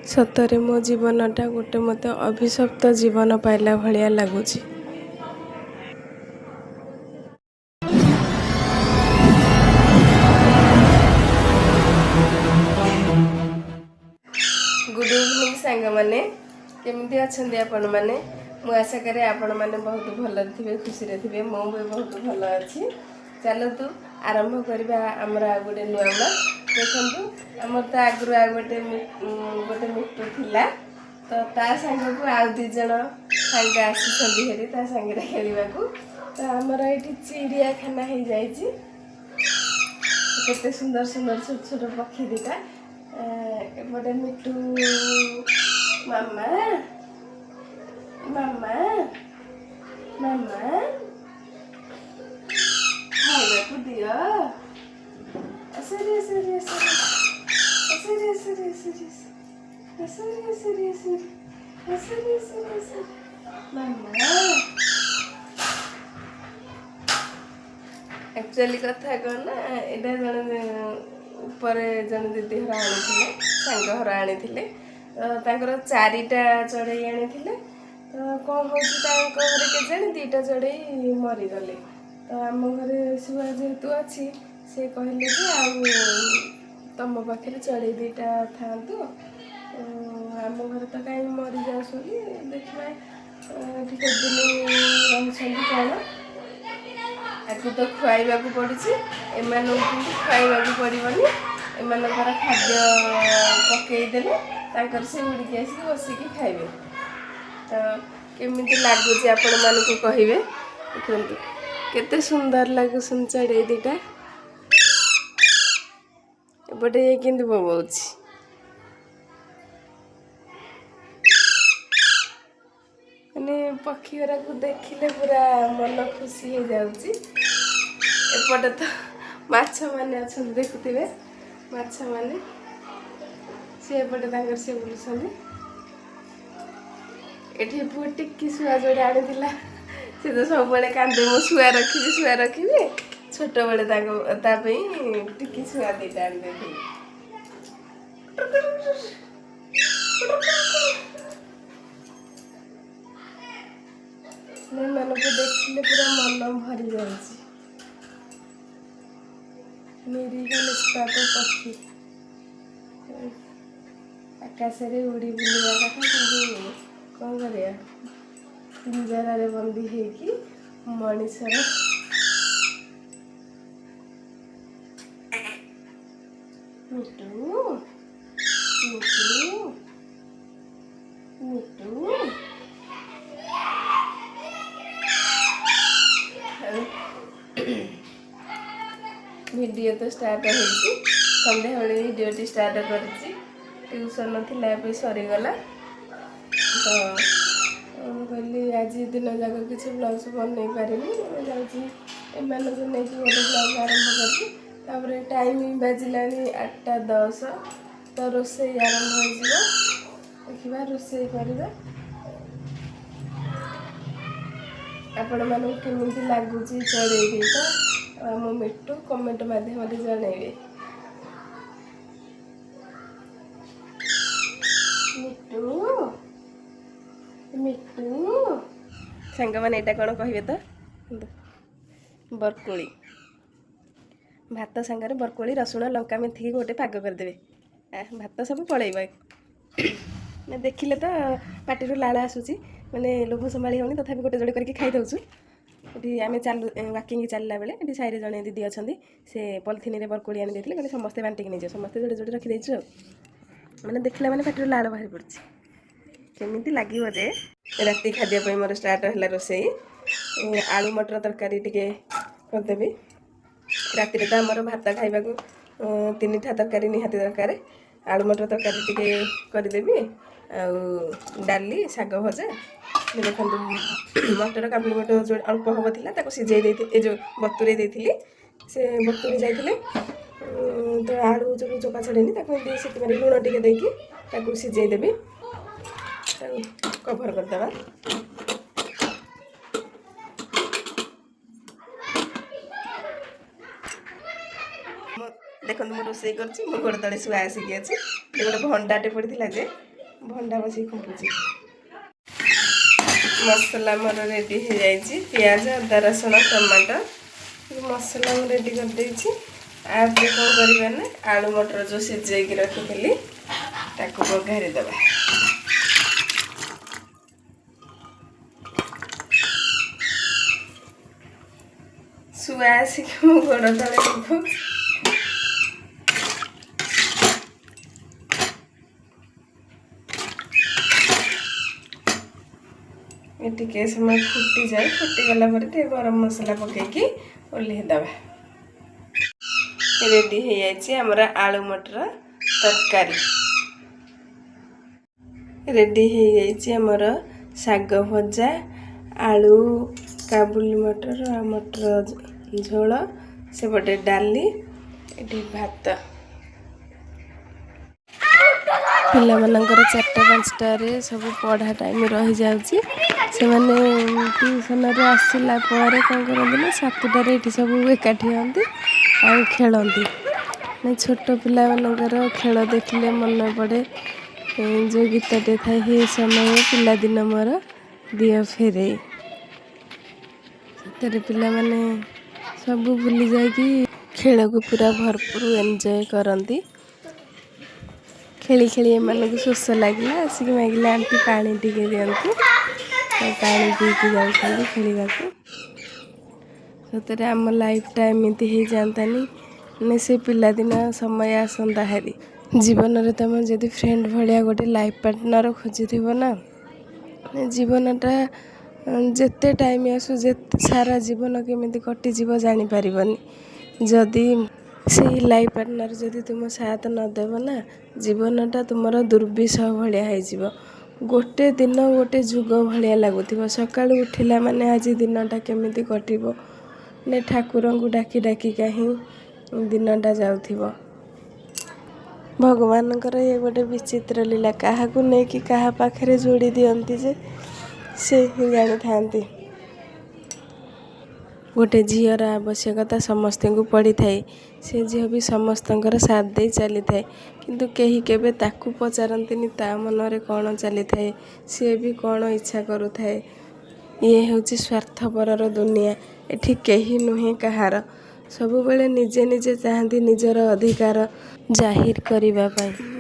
सतरे मो जीवनटा गोटे मत अभिशप्त जीवन पाइला भलिया लगुच। गुड इवनिंग सांग मैंने केमती अच्छा आपण मैंने मुझे आशा करे आपण मैंने बहुत भल थे खुशी थे मु भी बहुत भल अच्छी। चलतु आरंभ करवा आमर आ गोटे नुआ देखु आमर तो आगु आ गोटे मिट्टू थिला तो ता सांग को आउ दिज सांग आसी हेरी ता सांगे खेलने को तो आमर ये चिड़ियाखाना हो जाए केते सुंदर सुंदर छोट छोट पक्षी दीटा एपटे मिट्टू मामा मामा मामा खाइबा को दियो असरी असरी असरी असरी असरी असरी असरी असरी असरी असरी असरी असरी मामा एक्चुअली कथा कौन ना यहाँ जन ऊपर जन दीदी हर आनी सांग हर आनी तर चारिटा चढ़ई आनी तो कौन हो घरे के जाने दीटा चढ़ई मरीगले तो आम घरे शुआ जेहेतु अच्छी से कहले कि तुम पाखे चढ़ई दीटा था आम घर तो कहीं मरी जाऊँ देखा केते दिन रही कौन आगे तो खुआइबा पड़ी एम खुआइबा पड़ोनी एमर खाद्य पकईदेले से उड़िकी आसिक बसिकी खाइबे तो केमी लगुच आपण मानक कहे देखु केते सुंदर लगुन चढ़ई दीटा एपटे ये कि बोबाऊँ माने पक्षी गुरा को देखिले पूरा मन खुशी हो जाऊँगी। एपटे तो माछ माने अच्छा देखुवे माछ माने सी एपटे से बुलूँ ये पुआ टिक्की शुआ जोड़े आनी सी तो सब कांदे मो शुआ रखी छोट बड़े टिक्की शुआ दीटा आनी मानक देखिले पूरा मन भरी जाऊँगी। निरीह निष्पाप पक्षी आकाश में उड़ी बुलवा कथा कि कौन कर पिंजर बंदी होगी मनीषर मिट्टू मिट्टू मिट्टू वीडियो तो स्टार्ट हो सन्ध्या बेले वीडियो स्टार्ट कर ट्यूशन ना सरीगला तो कहली आज दिन जाक किसी ब्लाउज बनई पारि जाऊँ नहीं गोटे ब्लाउज आरंभ कर टाइम बाजिला 8:10 तो रोसे आरंभ हो देखा रोसे करवा आपण मानक केमी लगुच चढ़ई दीटा आम मिट्टू कमेंट माध्यम जनइबे। मिट्टू मिट्टू सांग मैंने यहाँ कौन कहे तो बरकोली भात सांगे बरकोली रसुण लंका मेथी गोटे पाग करदे भात सब पलैब देखिले तो पार्टी लाल आसूसी मैंने लोभ संभाली होनी तथापि गोटे जोड़े करके खाई दौचु। ये आम चालू वाकिंग चलला बेले ये साइड जड़े दीदी अच्छा से पॉलिथिन रे बरकोली आनी देते कहते समस्ते बांटिक नहीं समस्ते जोड़े जोड़े रखीदेचु मैंने देखला मैंने पार्टी लाल बाहर पड़ी केमी लगे जे राति खाद्य मोर स्टार्ट है रोसे आलू मटर तरकारी टिके करदेवी राति तो आमर भात खाइबा 3 तरकारी निहाती दरकार आलू मटर तरकारी टिके करदेवी डाली शाग भजा देखो मटर काबुली मटर जो अल्प हम था सीझे जो बतुरे से बतुरी जाते तो आलू जो चोपा छड़ेनी से लुण टे देखी सीझेदेवी कभर करदे देखो मुझे रोसे कर गोड़ तले शुआ आसिक अच्छी गोटे भंडाटे पड़ा जे भंडा बसी खुंपुची मसला मोर रेडी हो जाइए पियाज अदा रसुण टमाटो मसला मैं रेडी कर देछि आगे कौन करवा ना आलू मटर जो सिझे रखी ताको बघारी दबा शुआ आसिक मो गोड़ तले टिके समय फुटी जाए फुटीगला गरम मसला पकईकि ओल्लैदबा रेडी हो जाइए आमर आलू मटर तरकारी रेडी हो जाइए आमर साग भजा आलू काबुली मटर आ मटर झोल सेपटे डाली ये भात पिला मानकर 4-5 सब पढ़ा टाइम रही जाउची से माने ट्यूशन रे आसिला पर कौन करते ना 7टार ये सब एकाठी हंती आ खेलती ना छोट पिला मानकर खेल देखिले मन पड़े जो गीतटे थाए हे समय पिलादिन मोर दियो फेरे से पिला माने सब भूली जाकि खेल को पूरा भरपूर एंजॉय करती खेली खेली एम शोष लगे आसिक मागिले आंटी पानी टिके दिंतु पानी पीकी जाऊँ खेलने सतरे आम लाइफटा एमती हो जातानी ने से पिलादिन समय आसंता हारी जीवन में तुम जदि फ्रेंड भाया गोटे लाइफ पार्टनर खोजुव ना जीवनटा जिते टाइम आसू जिते सारा जीवन केमी कटिज जापर जदि से लाइफ पार्टनर जदि तुम साथ नदेव ना जीवनटा तुम दुर्विषह भाया हो गोटे दिन गोटे जुग भाया लगुव सका उठिला माने आज दिनटा केमी कटिब ने ठाकुर को डाकी डाकी कहीं दिनटा जाऊथिबो भगवानकर ये गोटे विचित्र लीला क्या नहीं क्या पाखे जोड़ी दियंती जे से ही जानी था गोटे झीर आवश्यकता समस्त को पड़ी थाए से झील भी समस्त साथ दे चली थाए किंतु कहीं केबे ताकू पचारती ता मन रे कौन चली थाए सी भी कौन इच्छा करू थाए ये हूँ स्वार्थपर दुनिया एठी कहीं नुहे कहार सबुबले निजे निजे चाहती निजर अधिकार जाहिर करने।